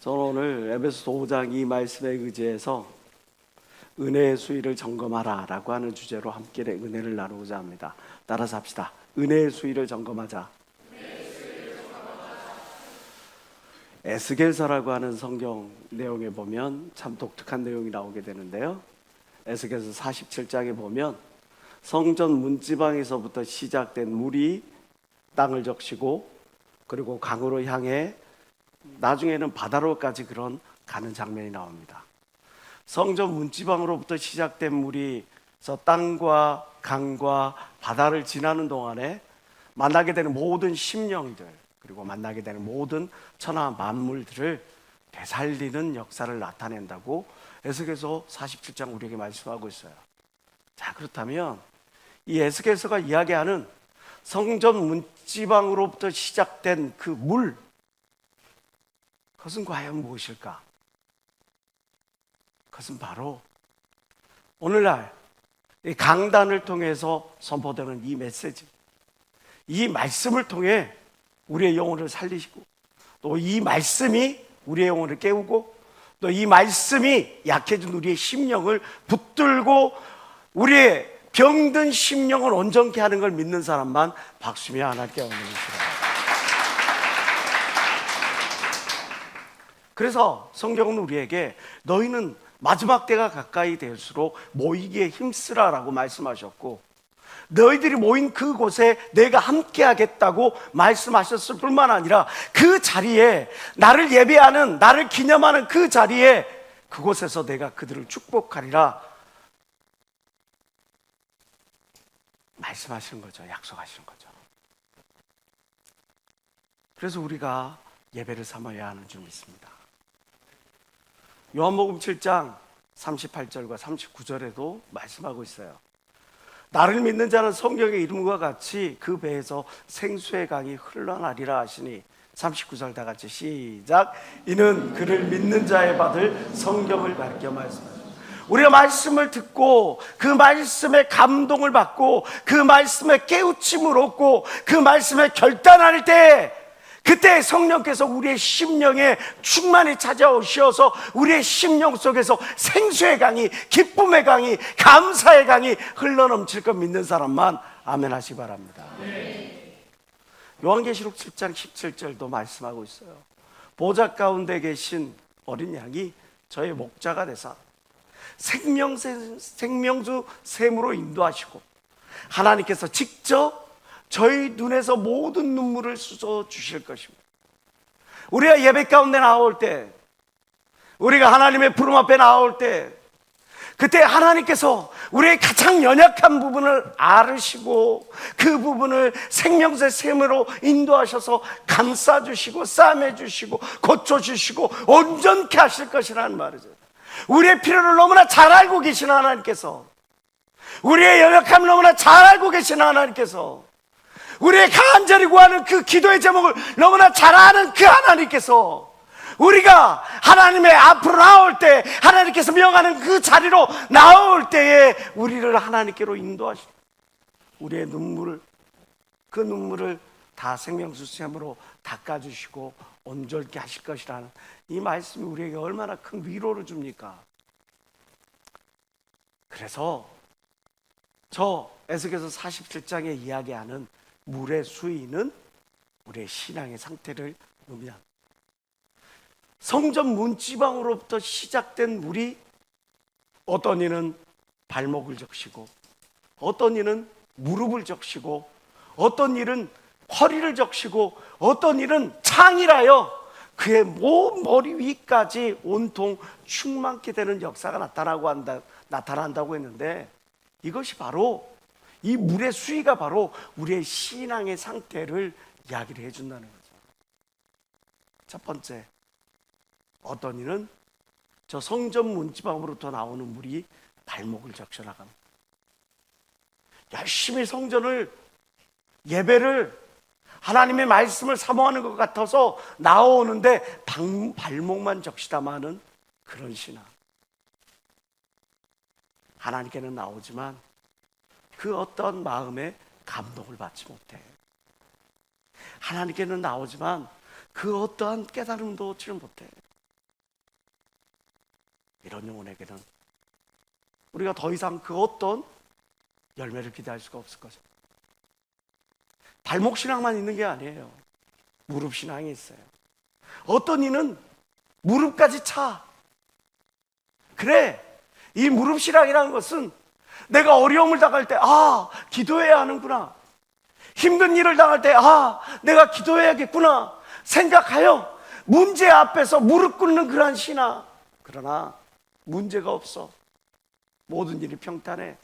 저는 오늘 에베소서 5장 이 말씀에 의지해서 은혜의 수위를 점검하라 라고 하는 주제로 함께 은혜를 나누고자 합니다. 따라서 합시다. 은혜의 수위를 점검하자. 에스겔서라고 하는 성경 내용에 보면 참 독특한 내용이 나오게 되는데요, 에스겔서 47장에 보면 성전 문지방에서부터 시작된 물이 땅을 적시고 그리고 강으로 향해 나중에는 바다로까지 그런 가는 장면이 나옵니다. 성전 문지방으로부터 시작된 물이 땅과 강과 바다를 지나는 동안에 만나게 되는 모든 심령들, 그리고 만나게 되는 모든 천하 만물들을 되살리는 역사를 나타낸다고 에스겔서 47장 우리에게 말씀하고 있어요. 자, 그렇다면 이 에스겔서가 이야기하는 성전 문지방으로부터 시작된 그 물, 그것은 과연 무엇일까? 그것은 바로 오늘날 이 강단을 통해서 선포되는 이 메시지, 이 말씀을 통해 우리의 영혼을 살리시고, 또 이 말씀이 우리의 영혼을 깨우고, 또 이 말씀이 약해진 우리의 심령을 붙들고 우리의 병든 심령을 온전케 하는 걸 믿는 사람만 박수며 하나님께 올려주시라. 그래서 성경은 우리에게 너희는 마지막 때가 가까이 될수록 모이기에 힘쓰라라고 말씀하셨고, 너희들이 모인 그곳에 내가 함께 하겠다고 말씀하셨을 뿐만 아니라 그 자리에 나를 예배하는, 나를 기념하는 그 자리에 그곳에서 내가 그들을 축복하리라 말씀하시는 거죠. 약속하시는 거죠. 그래서 우리가 예배를 삼아야 하는 줄 믿습니다. 요한복음 7장 38절과 39절에도 말씀하고 있어요. 나를 믿는 자는 성경의 이름과 같이 그 배에서 생수의 강이 흘러나리라 하시니, 39절 다 같이 시작. 이는 그를 믿는 자에 받을 성경을 가리켜 말씀하십니다. 우리가 말씀을 듣고 그 말씀에 감동을 받고 그 말씀에 깨우침을 얻고 그 말씀에 결단할 때, 그때 성령께서 우리의 심령에 충만히 찾아오셔서 우리의 심령 속에서 생수의 강이, 기쁨의 강이, 감사의 강이 흘러넘칠 것 믿는 사람만 아멘 하시기 바랍니다. 요한계시록 7장 17절도 말씀하고 있어요. 보좌 가운데 계신 어린 양이 저의 목자가 되사 생명수 샘으로 인도하시고, 하나님께서 직접 저희 눈에서 모든 눈물을 씻어 주실 것입니다. 우리가 예배 가운데 나올 때, 우리가 하나님의 부름 앞에 나올 때, 그때 하나님께서 우리의 가장 연약한 부분을 앓으시고 그 부분을 생명수의 샘으로 인도하셔서 감싸주시고 싸매주시고 고쳐주시고 온전케 하실 것이라는 말이죠. 우리의 필요를 너무나 잘 알고 계신 하나님께서, 우리의 연약함을 너무나 잘 알고 계신 하나님께서, 우리의 간절히 구하는 그 기도의 제목을 너무나 잘 아는 그 하나님께서, 우리가 하나님의 앞으로 나올 때, 하나님께서 명하는 그 자리로 나올 때에 우리를 하나님께로 인도하시고 우리의 눈물을, 그 눈물을 다 생명수 샘으로 닦아주시고 온전케 하실 것이라는 이 말씀이 우리에게 얼마나 큰 위로를 줍니까? 그래서 저 에스겔서 47장에 이야기하는 물의 수위는 우리의 신앙의 상태를 의미합니다. 성전 문지방으로부터 시작된 물이 어떤 이는 발목을 적시고, 어떤 이는 무릎을 적시고, 어떤 이는 허리를 적시고, 어떤 이는 창이라여 그의 머리 위까지 온통 충만케 되는 역사가 나타난다고 했는데, 이것이 바로, 이 물의 수위가 바로 우리의 신앙의 상태를 이야기를 해준다는 거죠. 첫 번째, 어떤 이는 저 성전 문지방으로부터 나오는 물이 발목을 적셔나갑니다. 열심히 성전을, 예배를, 하나님의 말씀을 사모하는 것 같아서 나오는데 발목만 적시다마는 그런 신앙. 하나님께는 나오지만 그 어떤 마음에 감동을 받지 못해. 하나님께는 나오지만 그 어떠한 깨달음도 얻지를 못해. 이런 영혼에게는 우리가 더 이상 그 어떤 열매를 기대할 수가 없을 거죠. 발목신앙만 있는 게 아니에요. 무릎신앙이 있어요. 어떤 이는 무릎까지 차. 그래, 이 무릎신앙이라는 것은 내가 어려움을 당할 때 기도해야 하는구나, 힘든 일을 당할 때 내가 기도해야겠구나 생각하여 문제 앞에서 무릎 꿇는 그러한 신앙. 그러나 문제가 없어. 모든 일이 평탄해.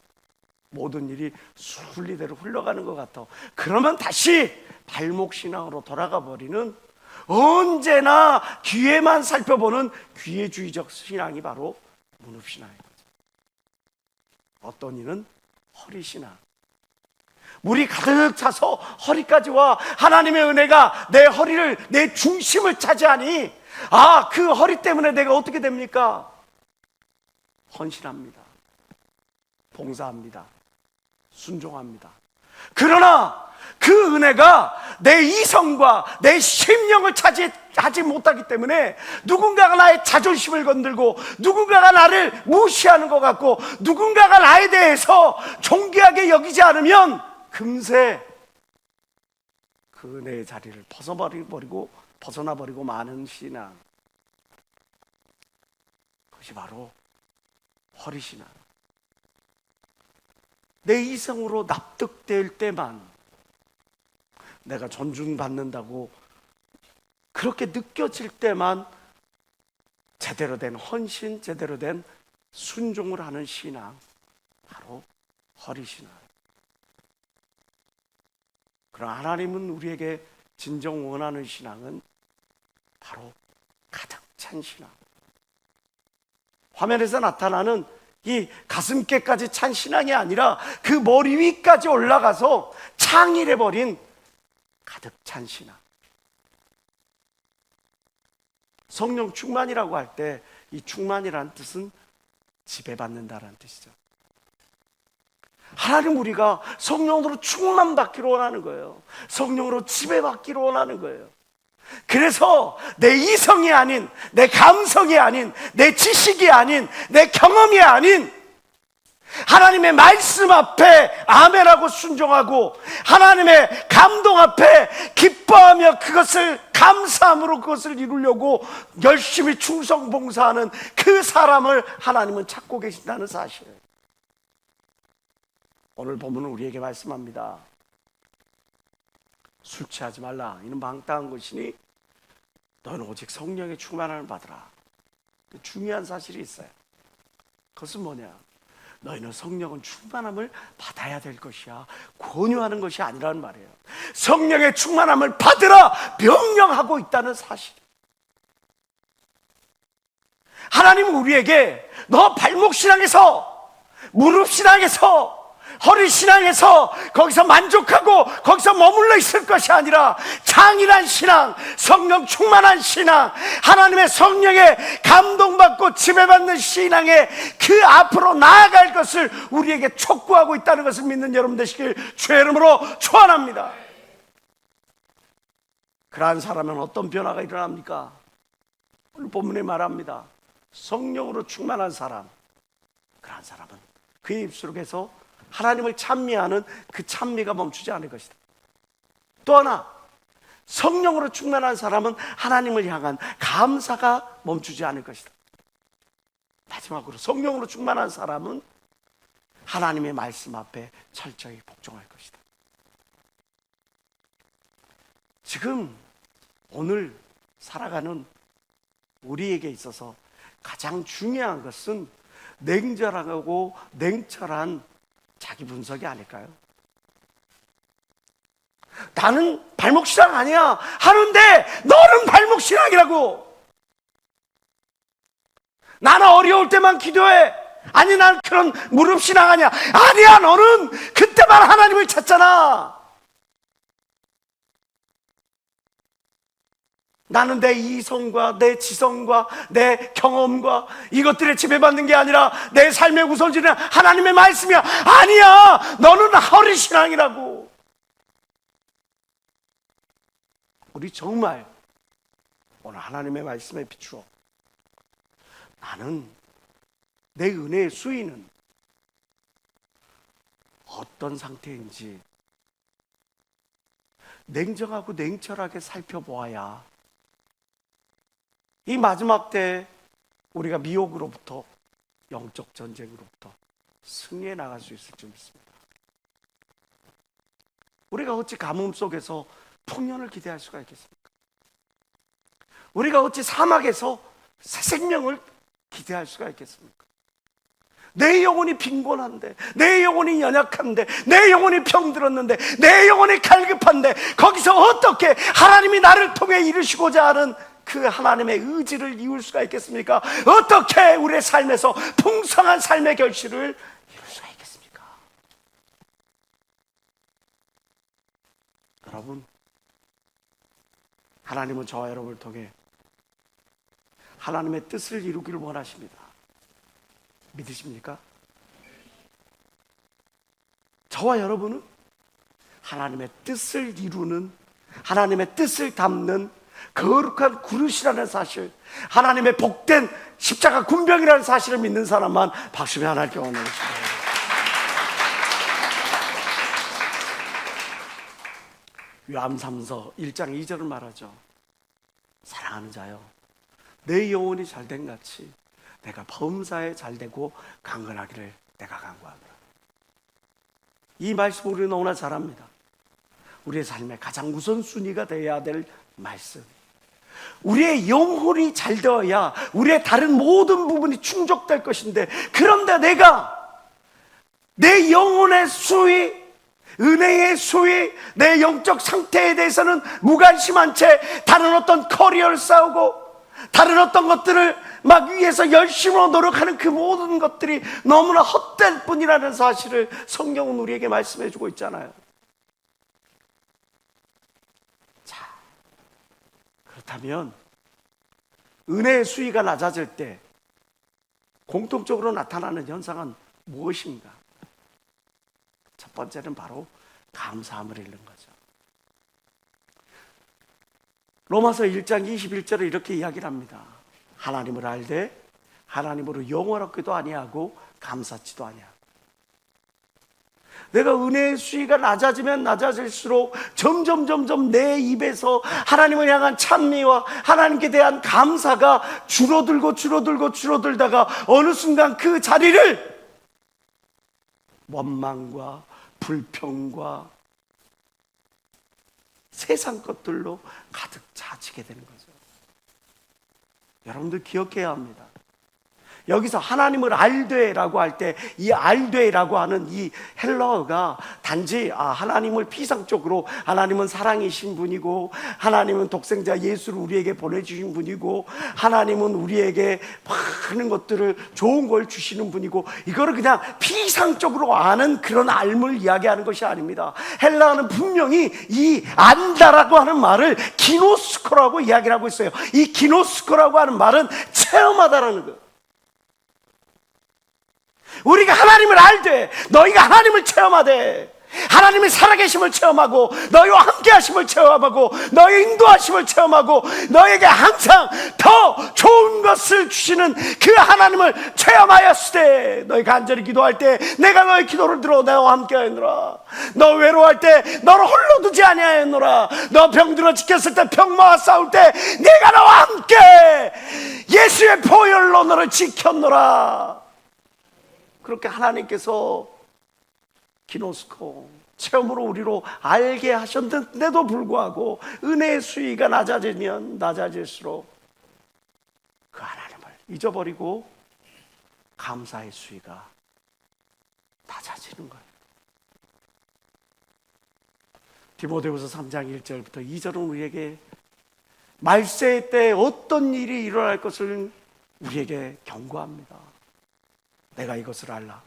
모든 일이 순리대로 흘러가는 것 같아. 그러면 다시 발목신앙으로 돌아가 버리는, 언제나 귀에만 살펴보는 귀에주의적 신앙이 바로 무릎신앙인 거죠. 어떤 이는 허리신앙. 물이 가득 차서 허리까지 와. 하나님의 은혜가 내 허리를, 내 중심을 차지하니 그 허리 때문에 내가 어떻게 됩니까? 헌신합니다. 봉사합니다. 순종합니다. 그러나 그 은혜가 내 이성과 내 심령을 차지하지 못하기 때문에 누군가가 나의 자존심을 건들고 누군가가 나를 무시하는 것 같고 누군가가 나에 대해서 존귀하게 여기지 않으면 금세 그 은혜의 자리를 벗어나버리고 마는 신앙, 그것이 바로 허리신앙. 내 이성으로 납득될 때만 내가 존중받는다고 그렇게 느껴질 때만 제대로 된 헌신, 제대로 된 순종을 하는 신앙, 바로 허리신앙. 그러나 하나님은 우리에게 진정 원하는 신앙은 바로 가득 찬 신앙. 화면에서 나타나는 이 가슴께까지 찬 신앙이 아니라 그 머리 위까지 올라가서 창일해버린 가득 찬 신앙. 성령 충만이라고 할 때 이 충만이라는 뜻은 지배받는다라는 뜻이죠. 하나님, 우리가 성령으로 충만받기를 원하는 거예요. 성령으로 지배받기를 원하는 거예요. 그래서 내 이성이 아닌, 내 감성이 아닌, 내 지식이 아닌, 내 경험이 아닌 하나님의 말씀 앞에 아멘하고 순종하고 하나님의 감동 앞에 기뻐하며 그것을 감사함으로 그것을 이루려고 열심히 충성 봉사하는 그 사람을 하나님은 찾고 계신다는 사실을 오늘 본문은 우리에게 말씀합니다. 술 취하지 말라. 이는 방탕한 것이니 너는 오직 성령의 충만함을 받으라. 중요한 사실이 있어요. 그것은 뭐냐? 너희는 성령은 충만함을 받아야 될 것이야. 권유하는 것이 아니라는 말이에요. 성령의 충만함을 받으라 명령하고 있다는 사실. 하나님은 우리에게 너 발목신앙에서, 무릎신앙에서, 허리신앙에서 거기서 만족하고 거기서 머물러 있을 것이 아니라 장일한 신앙, 성령 충만한 신앙, 하나님의 성령에 감동받고 지배받는 신앙에 그 앞으로 나아갈 것을 우리에게 촉구하고 있다는 것을 믿는 여러분 되시길 주의 이름으로 축원합니다. 그러한 사람은 어떤 변화가 일어납니까? 오늘 본문에 말합니다. 성령으로 충만한 사람, 그러한 사람은 그의 입술에서 하나님을 찬미하는 그 찬미가 멈추지 않을 것이다. 또 하나, 성령으로 충만한 사람은 하나님을 향한 감사가 멈추지 않을 것이다. 마지막으로, 성령으로 충만한 사람은 하나님의 말씀 앞에 철저히 복종할 것이다. 지금 오늘 살아가는 우리에게 있어서 가장 중요한 것은 냉정하고 냉철한 자기 분석이 아닐까요? 나는 발목신앙 아니야 하는데 너는 발목신앙이라고. 나는 어려울 때만 기도해. 아니, 난 그런 무릎신앙 아니야. 아니야, 너는 그때만 하나님을 찾잖아. 나는 내 이성과 내 지성과 내 경험과 이것들에 지배받는 게 아니라 내 삶의 우선순위는 하나님의 말씀이야. 아니야, 너는 허리신앙이라고. 우리 정말 오늘 하나님의 말씀에 비추어 나는 내 은혜의 수위는 어떤 상태인지 냉정하고 냉철하게 살펴보아야 이 마지막 때 우리가 미혹으로부터, 영적 전쟁으로부터 승리해 나갈 수 있을 줄 믿습니다. 우리가 어찌 가뭄 속에서 풍년을 기대할 수가 있겠습니까? 우리가 어찌 사막에서 새 생명을 기대할 수가 있겠습니까? 내 영혼이 빈곤한데, 내 영혼이 연약한데, 내 영혼이 병들었는데, 내 영혼이 갈급한데, 거기서 어떻게 하나님이 나를 통해 이루시고자 하는 그 하나님의 의지를 이룰 수가 있겠습니까? 어떻게 우리의 삶에서 풍성한 삶의 결실을 이룰 수가 있겠습니까? 여러분, 하나님은 저와 여러분을 통해 하나님의 뜻을 이루기를 원하십니다. 믿으십니까? 저와 여러분은 하나님의 뜻을 이루는, 하나님의 뜻을 담는 거룩한 그릇이라는 사실, 하나님의 복된 십자가 군병이라는 사실을 믿는 사람만 박수며 하나님께 원하겠습니다. 요한삼서 1장 2절을 말하죠. 사랑하는 자여, 내 영혼이 잘된 같이 내가 범사에 잘되고 강건하기를 내가 간구하노라. 이 말씀 우리는 너무나 잘 압니다. 우리의 삶의 가장 우선순위가 되어야 될 말씀. 우리의 영혼이 잘 되어야 우리의 다른 모든 부분이 충족될 것인데, 그런데 내가 내 영혼의 수위, 은혜의 수위, 내 영적 상태에 대해서는 무관심한 채 다른 어떤 커리어를 싸우고 다른 어떤 것들을 막 위해서 열심히 노력하는 그 모든 것들이 너무나 헛될 뿐이라는 사실을 성경은 우리에게 말씀해 주고 있잖아요. 자, 그렇다면 은혜의 수위가 낮아질 때 공통적으로 나타나는 현상은 무엇인가? 첫 번째는 바로 감사함을 잃는 거죠. 로마서 1장 21절에 이렇게 이야기를 합니다. 하나님을 알되 하나님으로 영원하기도 아니하고 감사치도 아니하고. 내가 은혜의 수위가 낮아지면 낮아질수록 점점 내 입에서 하나님을 향한 찬미와 하나님께 대한 감사가 줄어들다가 어느 순간 그 자리를 원망과 불평과 세상 것들로 가득 차지게 되는 거죠. 여러분들 기억해야 합니다. 여기서 하나님을 알되라고 할 때 이 알되라고 하는 이 헬라어가 단지 하나님을 피상적으로 하나님은 사랑이신 분이고 하나님은 독생자 예수를 우리에게 보내주신 분이고 하나님은 우리에게 많은 것들을 좋은 걸 주시는 분이고 이거를 그냥 피상적으로 아는 그런 알물 이야기하는 것이 아닙니다. 헬라어는 분명히 이 안다라고 하는 말을 기노스코라고 이야기를 하고 있어요. 이 기노스코라고 하는 말은 체험하다라는 거예요. 우리가 하나님을 알되 너희가 하나님을 체험하되 하나님의 살아계심을 체험하고 너희와 함께 하심을 체험하고 너희 인도하심을 체험하고 너에게 항상 더 좋은 것을 주시는 그 하나님을 체험하였을 때 너희 간절히 기도할 때 내가 너의 기도를 들어 너와 함께 하였노라. 너 외로워할 때 너를 홀로 두지 아니하였노라. 너 병들어 지켰을 때 병마와 싸울 때 내가 너와 함께 예수의 보혈로 너를 지켰노라. 그렇게 하나님께서 기노스코 체험으로 우리로 알게 하셨는데도 불구하고 은혜의 수위가 낮아지면 낮아질수록 그 하나님을 잊어버리고 감사의 수위가 낮아지는 거예요. 디모데후서 3장 1절부터 2절은 우리에게 말세 때 어떤 일이 일어날 것을 우리에게 경고합니다. 내가 이것을 알라.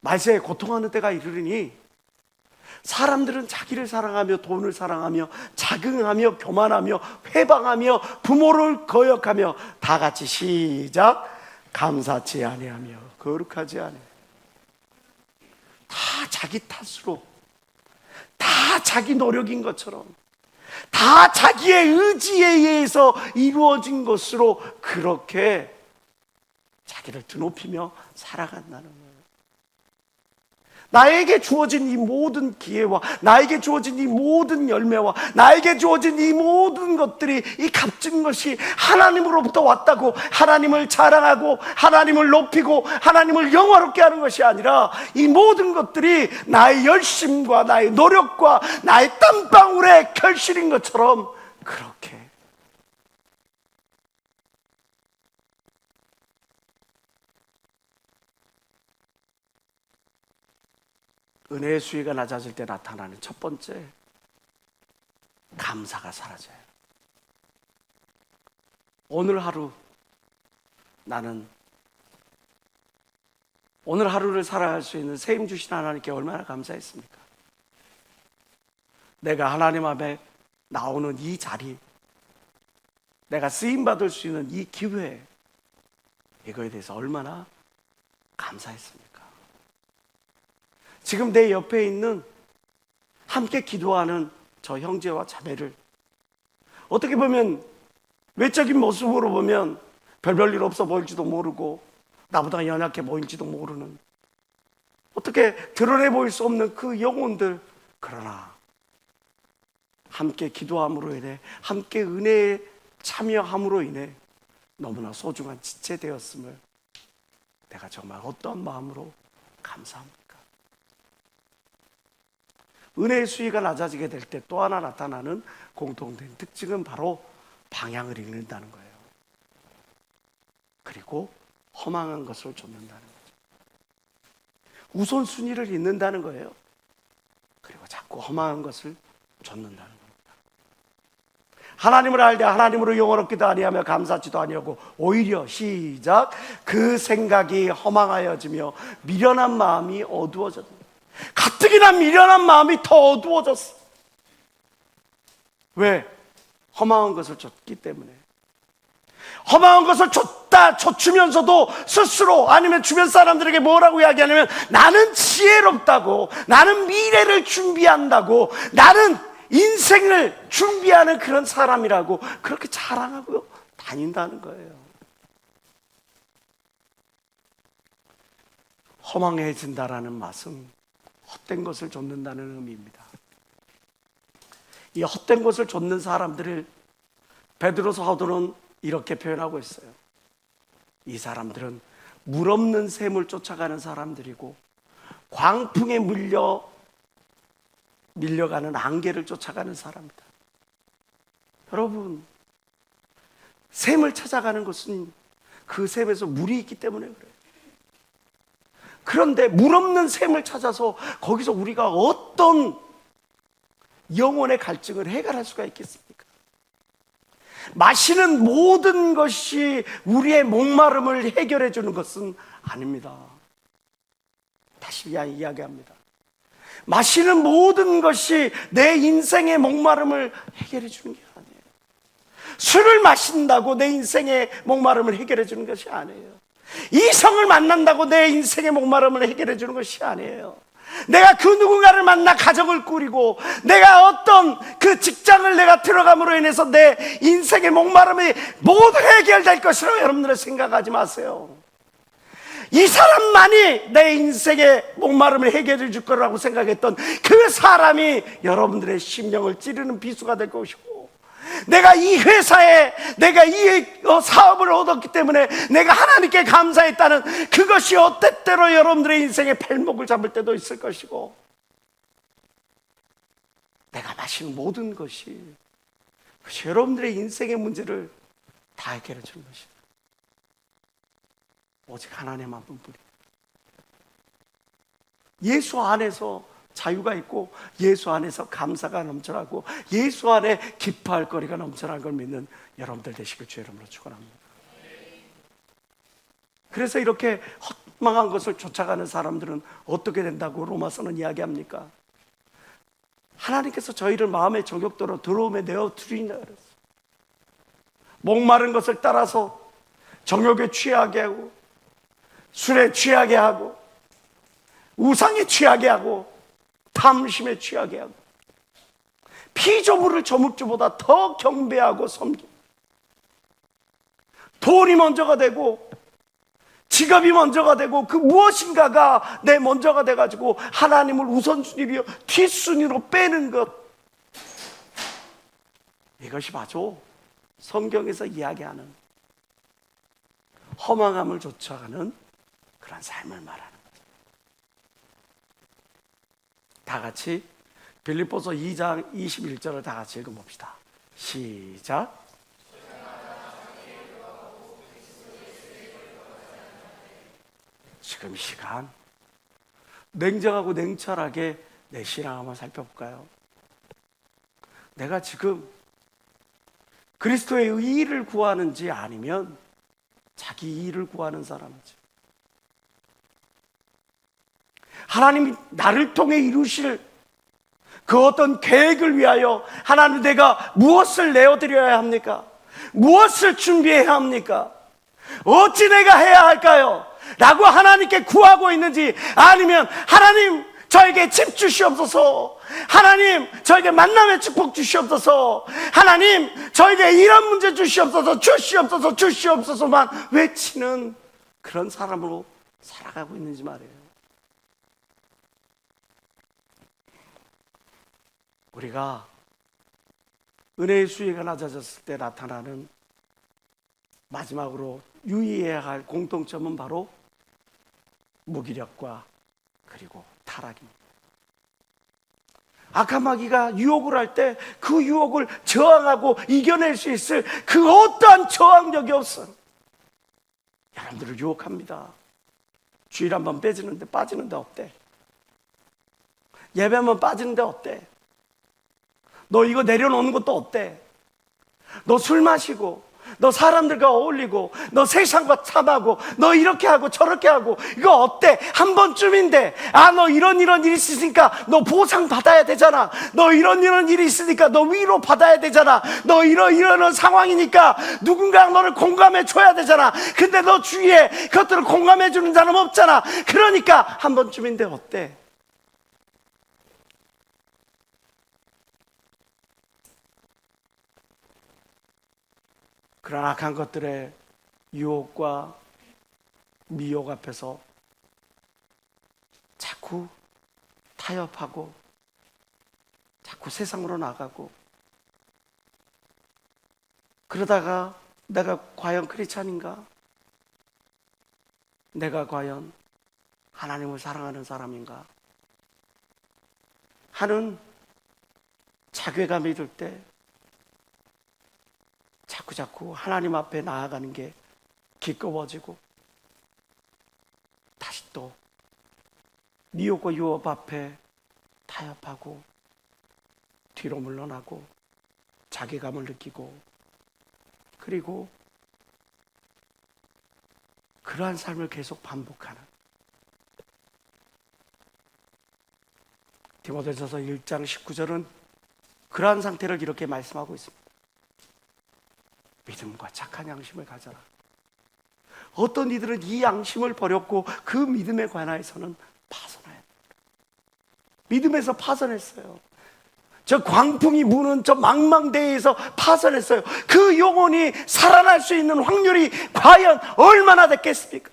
말세에 고통하는 때가 이르리니 사람들은 자기를 사랑하며 돈을 사랑하며 자긍하며 교만하며 회방하며 부모를 거역하며 다 같이 시작 감사치 아니하며 거룩하지 아니하며 다 자기 탓으로 다 자기 노력인 것처럼 다 자기의 의지에 의해서 이루어진 것으로 그렇게 자기를 드높이며 살아간다는 거예요. 나에게 주어진 이 모든 기회와 나에게 주어진 이 모든 열매와 나에게 주어진 이 모든 것들이, 이 값진 것이 하나님으로부터 왔다고 하나님을 자랑하고 하나님을 높이고 하나님을 영화롭게 하는 것이 아니라, 이 모든 것들이 나의 열심과 나의 노력과 나의 땀방울의 결실인 것처럼 그렇게 은혜의 수위가 낮아질 때 나타나는 첫 번째, 감사가 사라져요. 오늘 하루, 나는 오늘 하루를 살아갈 수 있는 셈 주신 하나님께 얼마나 감사했습니까? 내가 하나님 앞에 나오는 이 자리, 내가 쓰임받을 수 있는 이 기회, 이거에 대해서 얼마나 감사했습니까? 지금 내 옆에 있는 함께 기도하는 저 형제와 자매를 어떻게 보면 외적인 모습으로 보면 별일 없어 보일지도 모르고 나보다 연약해 보일지도 모르는, 어떻게 드러내 보일 수 없는 그 영혼들, 그러나 함께 기도함으로 인해, 함께 은혜에 참여함으로 인해 너무나 소중한 지체 되었음을 내가 정말 어떤 마음으로 감사합니까? 은혜의 수위가 낮아지게 될 때 또 하나 나타나는 공통된 특징은 바로 방향을 잃는다는 거예요. 그리고 허망한 것을 좇는다는 거죠. 우선순위를 잃는다는 거예요. 그리고 자꾸 허망한 것을 좇는다는 겁니다. 하나님을 알되 하나님으로 영원롭기도 아니하며 감사치도 아니하고 오히려 시작, 그 생각이 허망하여지며 미련한 마음이 어두워졌다. 가뜩이나 미련한 마음이 더 어두워졌어. 왜? 허망한 것을 좇기 때문에. 허망한 것을 좇으면서도 스스로, 아니면 주변 사람들에게 뭐라고 이야기하냐면, 나는 지혜롭다고, 나는 미래를 준비한다고, 나는 인생을 준비하는 그런 사람이라고 그렇게 자랑하고 다닌다는 거예요. 허망해진다라는 맛은 헛된 것을 좇는다는 의미입니다. 이 헛된 것을 좇는 사람들을 베드로 사도는 이렇게 표현하고 있어요. 이 사람들은 물 없는 샘을 쫓아가는 사람들이고 광풍에 밀려가는 안개를 쫓아가는 사람이다. 여러분, 샘을 찾아가는 것은 그 샘에서 물이 있기 때문에 그래요. 그런데 물 없는 샘을 찾아서 거기서 우리가 어떤 영혼의 갈증을 해결할 수가 있겠습니까? 마시는 모든 것이 우리의 목마름을 해결해 주는 것은 아닙니다. 다시 이야기합니다. 마시는 모든 것이 내 인생의 목마름을 해결해 주는 게 아니에요. 술을 마신다고 내 인생의 목마름을 해결해 주는 것이 아니에요. 이성을 만난다고 내 인생의 목마름을 해결해 주는 것이 아니에요. 내가 그 누군가를 만나 가정을 꾸리고 내가 어떤 그 직장을 내가 들어감으로 인해서 내 인생의 목마름이 모두 해결될 것이라고 여러분들은 생각하지 마세요. 이 사람만이 내 인생의 목마름을 해결해 줄 거라고 생각했던 그 사람이 여러분들의 심령을 찌르는 비수가 될 것이고, 내가 이 회사에 내가 이 사업을 얻었기 때문에 내가 하나님께 감사했다는 그것이 어때때로 여러분들의 인생의 발목을 잡을 때도 있을 것이고, 내가 마신 모든 것이 여러분들의 인생의 문제를 다 해결해 주는 것이다. 오직 하나님 한 분뿐이에요. 예수 안에서 자유가 있고 예수 안에서 감사가 넘쳐나고 예수 안에 기뻐할 거리가 넘쳐나는 걸 믿는 여러분들 되시길 주의 이름으로 축원합니다. 그래서 이렇게 헛망한 것을 쫓아가는 사람들은 어떻게 된다고 로마서는 이야기합니까? 하나님께서 저희를 마음의 저격도로 더러움에 내어 두리냐 그랬어요. 목마른 것을 따라서 정욕에 취하게 하고 술에 취하게 하고 우상에 취하게 하고 탐심에 취하게 하고 피조물을 저물주보다 더 경배하고 섬기고 돈이 먼저가 되고 직업이 먼저가 되고 그 무엇인가가 내 먼저가 돼가지고 하나님을 우선순위로 뒷순위로 빼는 것, 이것이 바로 성경에서 이야기하는 허망함을 쫓아가는 그런 삶을 말하는 거죠. 다 같이 빌립보서 2장 21절을 다 같이 읽어봅시다. 시작. 지금 이 시간 냉정하고 냉철하게 내 신앙 한번 살펴볼까요? 내가 지금 그리스도의 의의를 구하는지 아니면 자기 이의를 구하는 사람인지, 하나님이 나를 통해 이루실 그 어떤 계획을 위하여 하나님 내가 무엇을 내어드려야 합니까? 무엇을 준비해야 합니까? 어찌 내가 해야 할까요? 라고 하나님께 구하고 있는지, 아니면 하나님 저에게 집 주시옵소서, 하나님 저에게 만남의 축복 주시옵소서, 하나님 저에게 이런 문제 주시옵소서, 주시옵소서, 주시옵소서만 외치는 그런 사람으로 살아가고 있는지 말이에요. 우리가 은혜의 수위가 낮아졌을 때 나타나는 마지막으로 유의해야 할 공통점은 바로 무기력과 그리고 타락입니다. 악한 마귀가 유혹을 할 때 그 유혹을 저항하고 이겨낼 수 있을 그 어떠한 저항력이 없어 여러분들을 유혹합니다. 주일 한번 빠지는데 어때? 예배 한번 빠지는데 어때? 너 이거 내려놓는 것도 어때? 너 술 마시고, 너 사람들과 어울리고, 너 세상과 참하고, 너 이렇게 하고 저렇게 하고, 이거 어때? 한 번쯤인데, 너 이런 일이 있으니까 너 보상 받아야 되잖아. 너 이런 일이 있으니까 너 위로 받아야 되잖아. 너 이런 상황이니까 누군가 너를 공감해 줘야 되잖아. 근데 너 주위에 그것들을 공감해 주는 사람 없잖아. 그러니까 한 번쯤인데 어때? 그런 악한 것들의 유혹과 미혹 앞에서 자꾸 타협하고 자꾸 세상으로 나가고, 그러다가 내가 과연 크리스찬인가? 내가 과연 하나님을 사랑하는 사람인가? 하는 자괴감이 들 때 자꾸 하나님 앞에 나아가는 게 기꺼워지고, 다시 또 미혹과 유혹 앞에 타협하고 뒤로 물러나고 자괴감을 느끼고, 그리고 그러한 삶을 계속 반복하는, 디모데전서 1장 19절은 그러한 상태를 이렇게 말씀하고 있습니다. 믿음과 착한 양심을 가져라. 어떤 이들은 이 양심을 버렸고 그 믿음에 관하여서는 파손해요. 믿음에서 파손했어요. 저 광풍이 부는 저 망망대해에서 파손했어요. 그 영혼이 살아날 수 있는 확률이 과연 얼마나 됐겠습니까?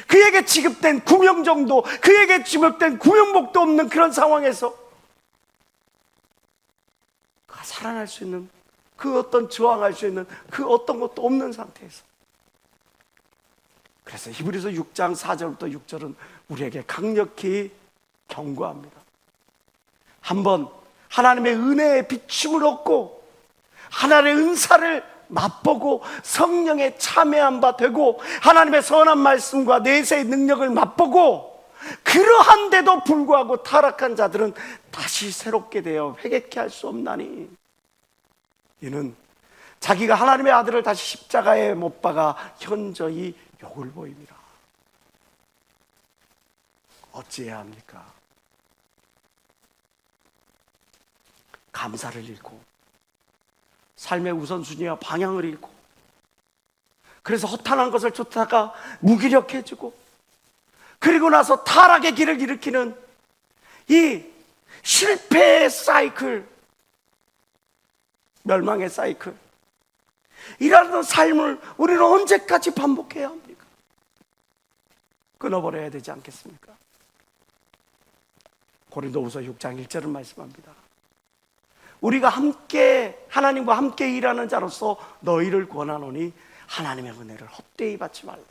그에게 지급된 구명정도, 그에게 지급된 구명복도 없는 그런 상황에서 그가 살아날 수 있는 그 어떤 저항할 수 있는 그 어떤 것도 없는 상태에서, 그래서 히브리서 6장 4절부터 6절은 우리에게 강력히 경고합니다. 한번 하나님의 은혜의 비춤을 얻고 하나님의 은사를 맛보고 성령의 참여한 바 되고 하나님의 선한 말씀과 내세의 능력을 맛보고, 그러한데도 불구하고 타락한 자들은 다시 새롭게 되어 회개케 할 수 없나니, 이는 자기가 하나님의 아들을 다시 십자가에 못 박아 현저히 욕을 보입니다. 어찌해야 합니까? 감사를 잃고 삶의 우선순위와 방향을 잃고, 그래서 허탄한 것을 쫓다가 무기력해지고, 그리고 나서 타락의 길을 일으키는 이 실패의 사이클, 멸망의 사이클, 이라는 삶을 우리는 언제까지 반복해야 합니까? 끊어버려야 되지 않겠습니까? 고린도후서 6장 1절은 말씀합니다. 우리가 함께 하나님과 함께 일하는 자로서 너희를 권하노니 하나님의 은혜를 헛되이 받지 말라.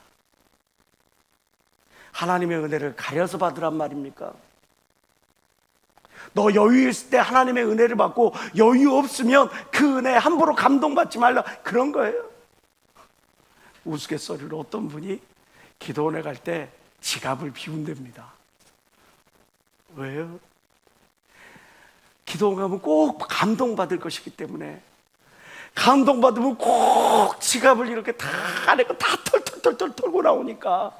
하나님의 은혜를 가려서 받으란 말입니까? 너 여유 있을 때 하나님의 은혜를 받고 여유 없으면 그 은혜에 함부로 감동받지 말라, 그런 거예요. 우스갯소리로 어떤 분이 기도원에 갈 때 지갑을 비운답니다. 왜요? 기도원 가면 꼭 감동받을 것이기 때문에, 감동받으면 꼭 지갑을 이렇게 다 내고 다 털털털 털고 나오니까,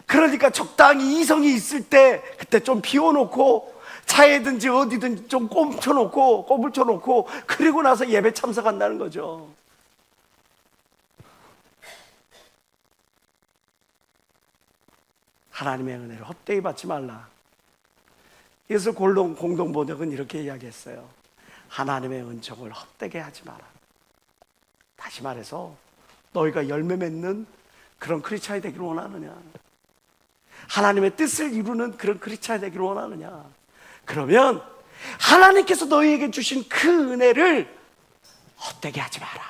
그러니까 적당히 이성이 있을 때 그때 좀 비워놓고 차에든지 어디든지 좀 꼬물쳐놓고 그리고 나서 예배 참석한다는 거죠. 하나님의 은혜를 헛되이 받지 말라. 그래서 공동 번역은 이렇게 이야기했어요. 하나님의 은총을 헛되게 하지 마라. 다시 말해서 너희가 열매 맺는 그런 크리스찬이 되기를 원하느냐, 하나님의 뜻을 이루는 그런 크리스찬이 되기를 원하느냐, 그러면 하나님께서 너희에게 주신 그 은혜를 헛되게 하지 마라.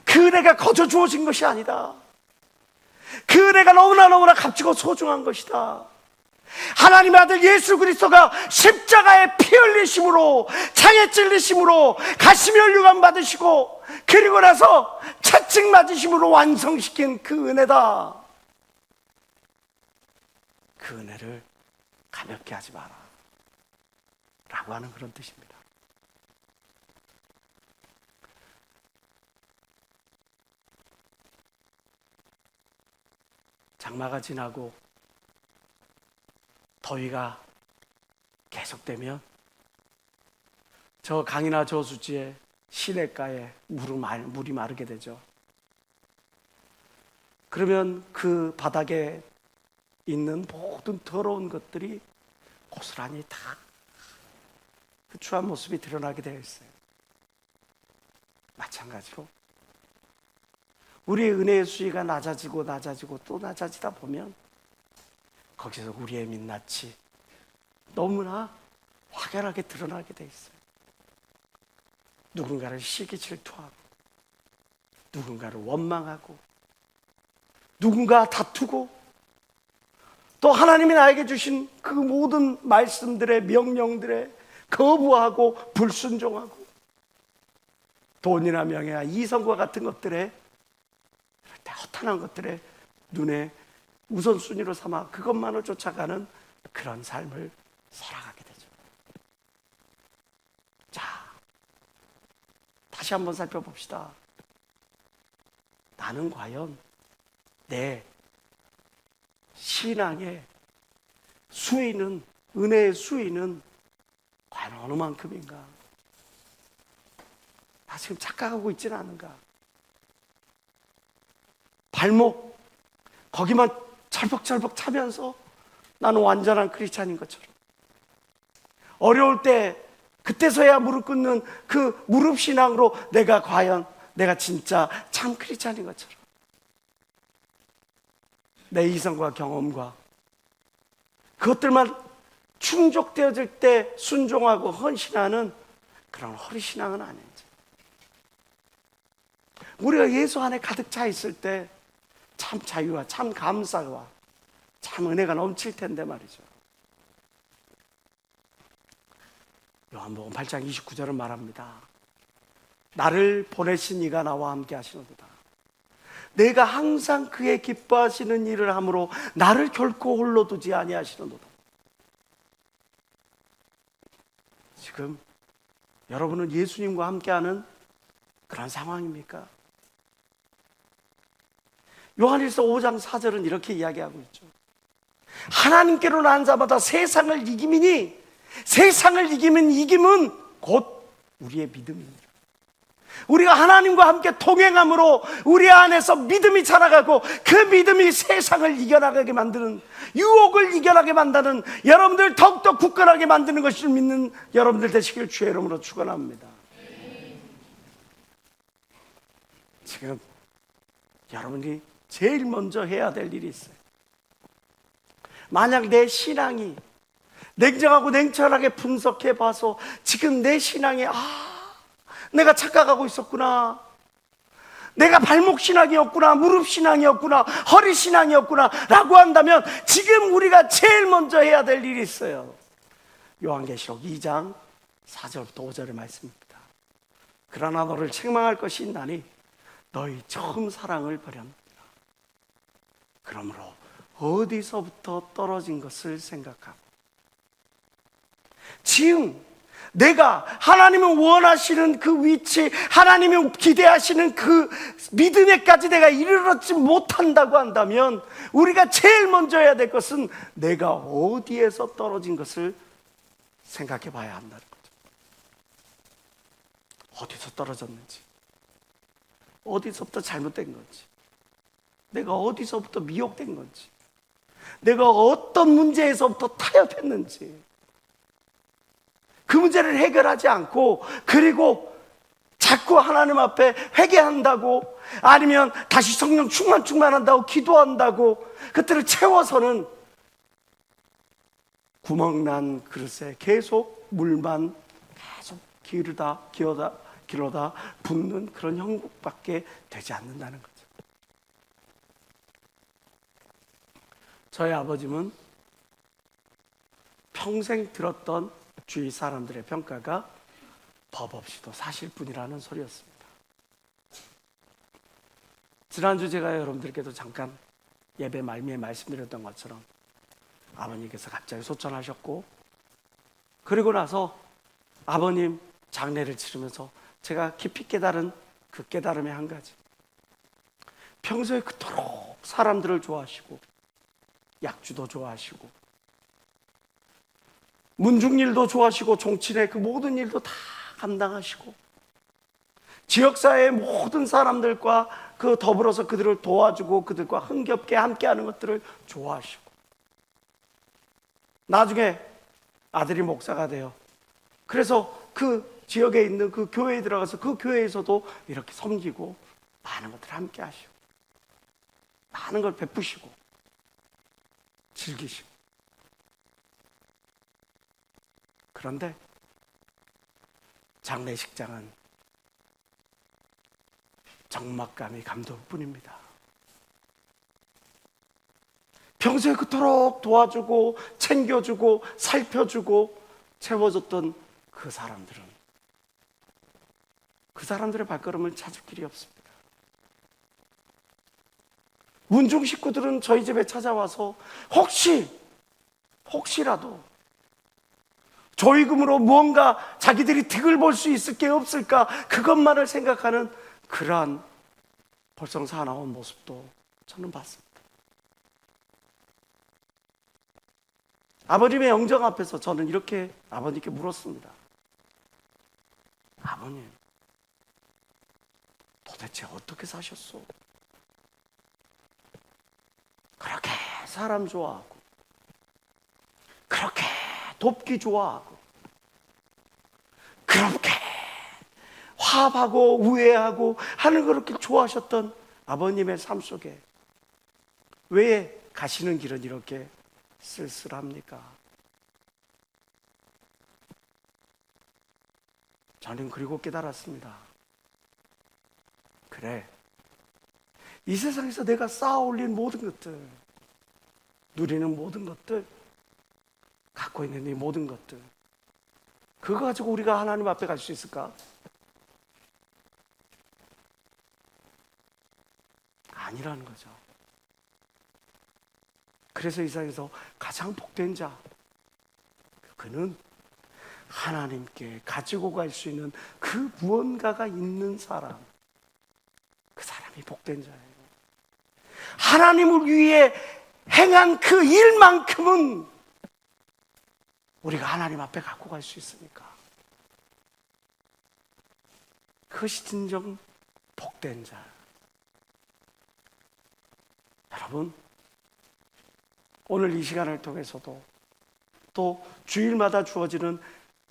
그 은혜가 거저 주어진 것이 아니다. 그 은혜가 너무나 값지고 소중한 것이다. 하나님의 아들 예수 그리스도가 십자가에 피 흘리심으로, 창에 찔리심으로 가시며 혈육안 받으시고 그리고 나서 채찍 맞으심으로 완성시킨 그 은혜다. 그 은혜를 가볍게 하지 마라 라고 하는 그런 뜻입니다. 장마가 지나고 더위가 계속되면 저 강이나 저수지에 시냇가에 물이 마르게 되죠. 그러면 그 바닥에 있는 모든 더러운 것들이 고스란히 다 그 추한 모습이 드러나게 되어 있어요. 마찬가지로 우리의 은혜의 수위가 낮아지고 또 낮아지다 보면 거기서 우리의 민낯이 너무나 확연하게 드러나게 돼 있어요. 누군가를 시기 질투하고, 누군가를 원망하고, 누군가 다투고, 또 하나님이 나에게 주신 그 모든 말씀들의 명령들에 거부하고 불순종하고, 돈이나 명예나 이성과 같은 것들에, 허탄한 것들에 눈에 우선순위로 삼아 그것만을 쫓아가는 그런 삶을 살아가게 되죠. 자, 다시 한번 살펴봅시다. 나는 과연 내 신앙의 수위는, 은혜의 수위는 과연 어느 만큼인가? 나 지금 착각하고 있지는 않은가? 발목 거기만 철벅철벅 차면서 나는 완전한 크리스찬인 것처럼, 어려울 때 그때서야 무릎 꿇는 그 무릎 신앙으로 내가 진짜 참 크리스찬인 것처럼, 내 이성과 경험과 그것들만 충족되어질 때 순종하고 헌신하는 그런 허리신앙은 아니지. 우리가 예수 안에 가득 차 있을 때 참 자유와 참 감사와 참 은혜가 넘칠 텐데 말이죠. 요한복음 8장 29절은 말합니다. 나를 보내신 이가 나와 함께 하시노도다. 내가 항상 그의 기뻐하시는 일을 함으로 나를 결코 홀로 두지 아니하시노도다. 지금 여러분은 예수님과 함께하는 그런 상황입니까? 요한일서 5장 4절은 이렇게 이야기하고 있죠. 하나님께로 난 자마다 세상을 이기미니, 세상을 이기면 이김은 곧 우리의 믿음입니다. 우리가 하나님과 함께 동행함으로 우리 안에서 믿음이 자라가고, 그 믿음이 세상을 이겨나가게 만드는, 유혹을 이겨나게 만드는, 여러분들 더욱더 굳건하게 만드는 것을 믿는 여러분들 되시길 주의 이름으로 축원합니다. 지금 여러분이 제일 먼저 해야 될 일이 있어요. 만약 내 신앙이 냉정하고 냉철하게 분석해 봐서 지금 내 신앙이 내가 착각하고 있었구나, 내가 발목 신앙이었구나, 무릎 신앙이었구나, 허리 신앙이었구나 라고 한다면 지금 우리가 제일 먼저 해야 될 일이 있어요. 요한계시록 2장 4절부터 5절의 말씀입니다. 그러나 너를 책망할 것이 있나니 너희 처음 사랑을 버렸느니라. 그러므로 어디서부터 떨어진 것을 생각하고 지금 내가 하나님을 원하시는 그 위치, 하나님이 기대하시는 그 믿음에까지 내가 이르렀지 못한다고 한다면 우리가 제일 먼저 해야 될 것은 내가 어디에서 떨어진 것을 생각해 봐야 한다는 거죠. 어디서 떨어졌는지, 어디서부터 잘못된 건지, 내가 어디서부터 미혹된 건지, 내가 어떤 문제에서부터 타협했는지, 그 문제를 해결하지 않고 그리고 자꾸 하나님 앞에 회개한다고, 아니면 다시 성령 충만한다고 기도한다고 그때를 채워서는 구멍난 그릇에 계속 물만 계속 기르다 붓는 그런 형국밖에 되지 않는다는 거죠. 저희 아버님은 평생 들었던 주위 사람들의 평가가 법 없이도 사실뿐이라는 소리였습니다. 지난주 제가 여러분들께도 잠깐 예배 말미에 말씀드렸던 것처럼 아버님께서 갑자기 소천하셨고, 그리고 나서 아버님 장례를 치르면서 제가 깊이 깨달은 그 깨달음의 한 가지, 평소에 그토록 사람들을 좋아하시고 약주도 좋아하시고 문중일도 좋아하시고 정치의 그 모든 일도 다 감당하시고 지역사회의 모든 사람들과 그 더불어서 그들을 도와주고 그들과 흥겹게 함께하는 것들을 좋아하시고, 나중에 아들이 목사가 돼요. 그래서 그 지역에 있는 그 교회에 들어가서 그 교회에서도 이렇게 섬기고 많은 것들을 함께 하시고 많은 걸 베푸시고 즐기시고. 그런데 장례식장은 적막감이 감돌 뿐입니다. 평소에 그토록 도와주고 챙겨주고 살펴주고 채워줬던 그 사람들의 발걸음을 찾을 길이 없습니다. 문중 식구들은 저희 집에 찾아와서 혹시라도 조의금으로 무언가 자기들이 득을 볼 수 있을 게 없을까, 그것만을 생각하는 그러한 벌써 사나운 모습도 저는 봤습니다. 아버님의 영정 앞에서 저는 이렇게 아버님께 물었습니다. 아버님, 도대체 어떻게 사셨소? 그렇게 사람 좋아하고 그렇게 돕기 좋아하고 그렇게 화합하고 우애하고 하는 걸 그렇게 좋아하셨던 아버님의 삶 속에 왜 가시는 길은 이렇게 쓸쓸합니까? 저는 그리고 깨달았습니다. 그래, 이 세상에서 내가 쌓아 올린 모든 것들, 누리는 모든 것들, 갖고 있는 이 모든 것들, 그거 가지고 우리가 하나님 앞에 갈 수 있을까? 아니라는 거죠. 그래서 이 세상에서 가장 복된 자, 그는 하나님께 가지고 갈 수 있는 그 무언가가 있는 사람, 그 사람이 복된 자예요. 하나님을 위해 행한 그 일만큼은 우리가 하나님 앞에 갖고 갈 수 있으니까, 그것이 진정 복된 자. 여러분, 오늘 이 시간을 통해서도 또 주일마다 주어지는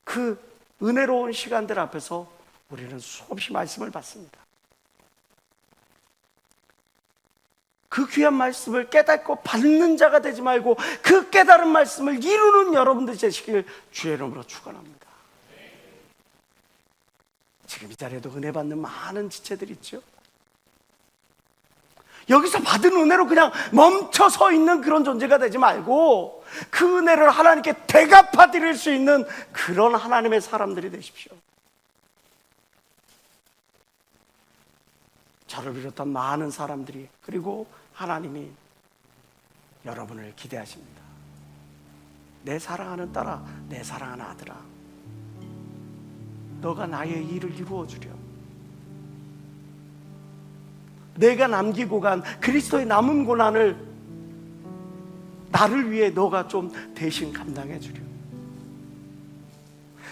그 은혜로운 시간들 앞에서 우리는 수없이 말씀을 받습니다. 그 귀한 말씀을 깨닫고 받는 자가 되지 말고 그 깨달은 말씀을 이루는 여러분들 되시길 주의 이름으로 축원합니다. 지금 이 자리에도 은혜 받는 많은 지체들 있죠. 여기서 받은 은혜로 그냥 멈춰 서 있는 그런 존재가 되지 말고 그 은혜를 하나님께 대갚아 드릴 수 있는 그런 하나님의 사람들이 되십시오. 저를 비롯한 많은 사람들이, 그리고 하나님이 여러분을 기대하십니다. 내 사랑하는 딸아, 내 사랑하는 아들아, 너가 나의 일을 이루어 주려. 내가 남기고 간 그리스도의 남은 고난을 나를 위해 너가 좀 대신 감당해 주려.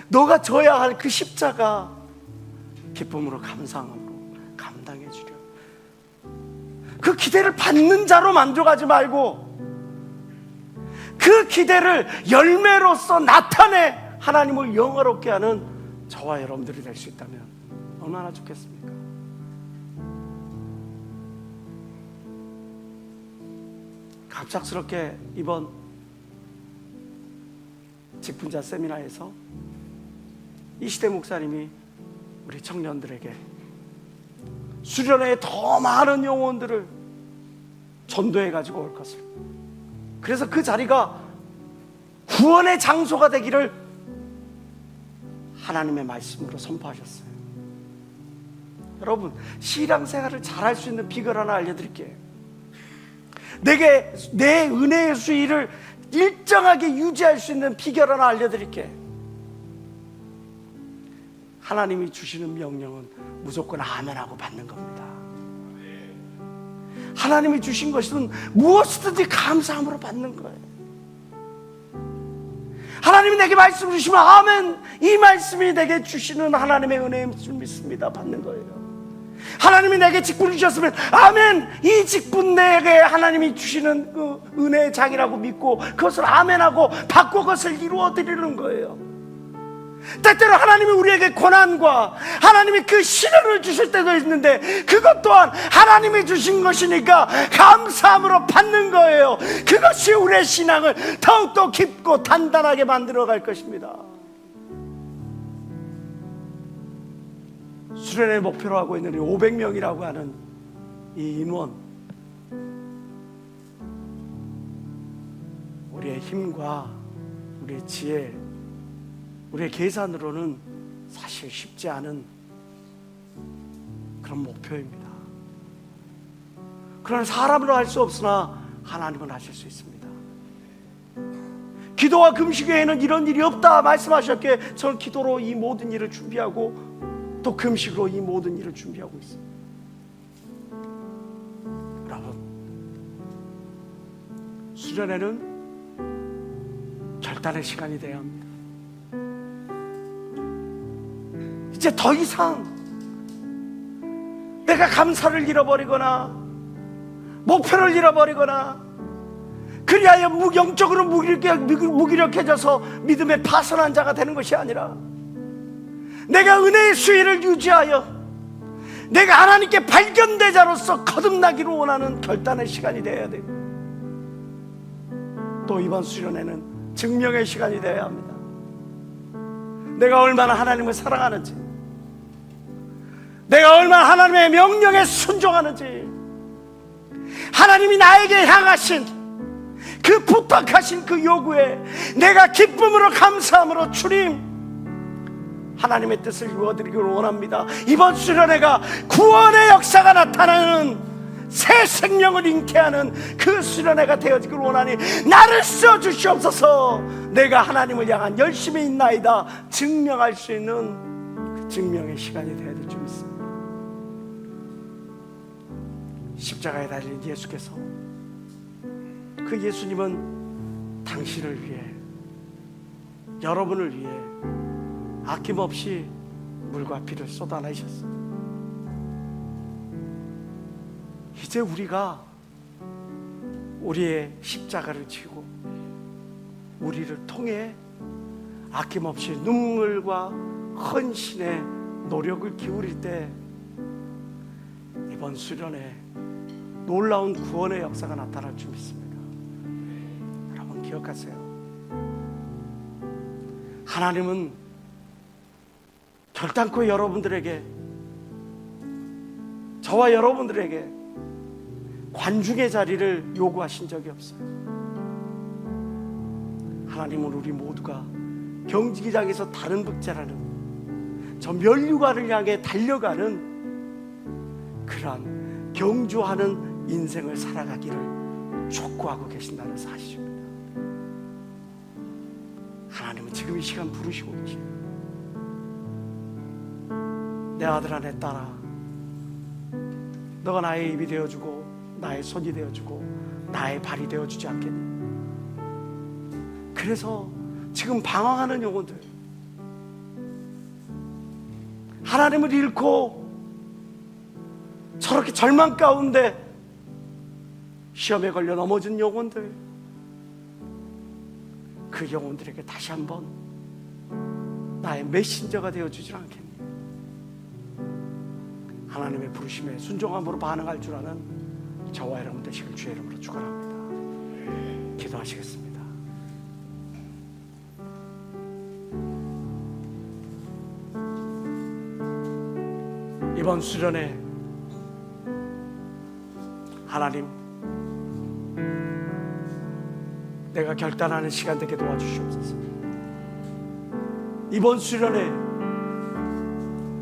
너가 져야 할 그 십자가 기쁨으로 감상으로 감당해 주려. 그 기대를 받는 자로 만족하지 말고 그 기대를 열매로서 나타내 하나님을 영화롭게 하는 저와 여러분들이 될 수 있다면 얼마나 좋겠습니까? 갑작스럽게 이번 직분자 세미나에서 이시대 목사님이 우리 청년들에게 수련회에 더 많은 영혼들을 전도해 가지고 올 것을, 그래서 그 자리가 구원의 장소가 되기를 하나님의 말씀으로 선포하셨어요. 여러분, 신앙생활을 잘할 수 있는 비결 하나 알려드릴게요. 내게 내 은혜의 수위를 일정하게 유지할 수 있는 비결 하나 알려드릴게요. 하나님이 주시는 명령은 무조건 아멘하고 받는 겁니다. 하나님이 주신 것은 무엇이든지 감사함으로 받는 거예요. 하나님이 내게 말씀 주시면 아멘, 이 말씀이 내게 주시는 하나님의 은혜인 줄 믿습니다, 받는 거예요. 하나님이 내게 직분 주셨으면 아멘, 이 직분 내게 하나님이 주시는 그 은혜의 장이라고 믿고 그것을 아멘하고 받고 그것을 이루어 드리는 거예요. 때때로 하나님이 우리에게 고난과 하나님이 그 시련을 주실 때도 있는데 그것 또한 하나님이 주신 것이니까 감사함으로 받는 거예요. 그것이 우리의 신앙을 더욱더 깊고 단단하게 만들어 갈 것입니다. 수련회 목표로 하고 있는 500명이라고 하는 이 인원, 우리의 힘과 우리의 지혜, 우리의 계산으로는 사실 쉽지 않은 그런 목표입니다. 그러나 사람으로 할 수 없으나 하나님은 하실 수 있습니다. 기도와 금식 외에는 이런 일이 없다 말씀하셨기에 저는 기도로 이 모든 일을 준비하고 또 금식으로 이 모든 일을 준비하고 있습니다. 여러분, 수련회는 결단의 시간이 되어야 합니다. 이제 더 이상 내가 감사를 잃어버리거나 목표를 잃어버리거나 그리하여 영적으로 무기력해져서 믿음에 파선한 자가 되는 것이 아니라 내가 은혜의 수위를 유지하여 내가 하나님께 발견대자로서 거듭나기를 원하는 결단의 시간이 되어야 돼요. 또 이번 수련회는 증명의 시간이 되어야 합니다. 내가 얼마나 하나님을 사랑하는지, 내가 얼마나 하나님의 명령에 순종하는지, 하나님이 나에게 향하신 그 부탁하신 그 요구에 내가 기쁨으로 감사함으로 주님 하나님의 뜻을 이루어드리기를 원합니다. 이번 수련회가 구원의 역사가 나타나는 새 생명을 잉태하는 그 수련회가 되어지기를 원하니 나를 써주시옵소서. 내가 하나님을 향한 열심히 있나이다 증명할 수 있는 그 증명의 시간이 되어야 될 줄 믿습니다. 십자가에 달린 예수께서, 그 예수님은 당신을 위해, 여러분을 위해 아낌없이 물과 피를 쏟아내셨습니다. 이제 우리가 우리의 십자가를 지고 우리를 통해 아낌없이 눈물과 헌신의 노력을 기울일 때 이번 수련회 놀라운 구원의 역사가 나타날 줄 믿습니다. 여러분 기억하세요. 하나님은 결단코 여러분들에게, 저와 여러분들에게 관중의 자리를 요구하신 적이 없어요. 하나님은 우리 모두가 경기장에서 다른 박자라는 저 면류관을 향해 달려가는 그러한 경주하는 인생을 살아가기를 촉구하고 계신다는 사실입니다. 하나님은 지금 이 시간 부르시고 계세요. 내 아들아, 내 딸아, 너가 나의 입이 되어주고 나의 손이 되어주고 나의 발이 되어주지 않겠니? 그래서 지금 방황하는 영혼들, 하나님을 잃고 저렇게 절망 가운데 시험에 걸려 넘어진 영혼들, 그 영혼들에게 다시 한번 나의 메신저가 되어주질 않겠니? 하나님의 부르심에 순종함으로 반응할 줄 아는 저와 여러분 되시길 주의 이름으로 축원합니다. 기도하시겠습니다. 이번 수련회 하나님, 내가 결단하는 시간 되게 도와주시옵소서. 이번 수련회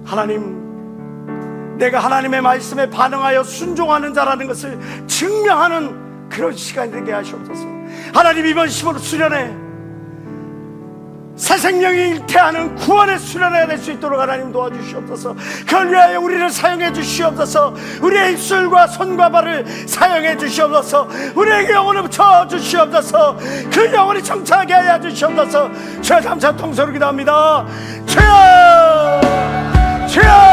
하나님, 내가 하나님의 말씀에 반응하여 순종하는 자라는 것을 증명하는 그런 시간이 되게 하시옵소서. 하나님, 이번 15일 수련회 새 생명이 일태하는 구원의 수련회가 될 수 있도록 하나님 도와주시옵소서. 그걸 위하여 우리를 사용해 주시옵소서. 우리의 입술과 손과 발을 사용해 주시옵소서. 우리에게 영혼을 붙여 주시옵소서. 그 영혼이 청차하게 하여 주시옵소서. 주여, 감사 통성으로 기도합니다. 주여, 주여.